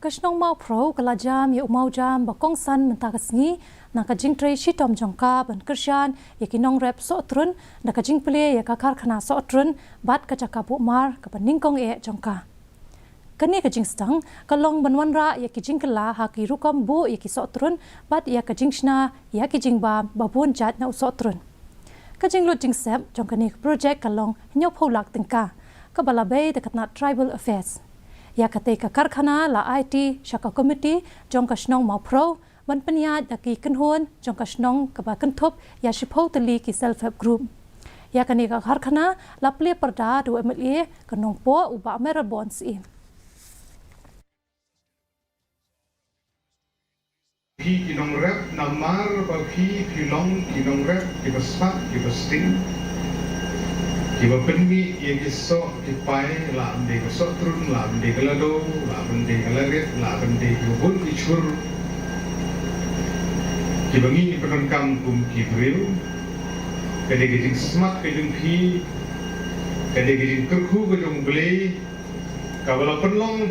Kashnong mau pro kalajam ya umau jam bakong san mentakasngi na kajing tray shitom jongka ban kershan ya kinong rep sotrun na kajing ple ya kakar khana sotrun bat kachakapu mar kapaningkong jongka. Kani kajing stang kalong banwanra ya kijing kala haki rukam bu ya ki sotrun bat ya kajing shna ya kijing ba babun jat na sotrun. Kajing lo jing sep jongkani project kalong nyop holak tingka kabalabe dekatna tribal affairs. Ya kate ka karkhana la IT shaka committee jong ka shnong mau pro ban paniat aki kenhon jong ka shnong ka ba kenthop ya shipho tali ki self help group ya kani ka karkhana la ple parda do MLA kanong po uba mera bonds in Khi kinong rep namar ba khi long kinong rep ki baspat ki basting Kiba penmi yang kisok kipai la ande kisok trun la ande kelado la ande kelaret la ande kibun kicur kibangi penangkam kum kibril kade gijing smart kajung pi kade gijing kerku kajung beli kabala penlong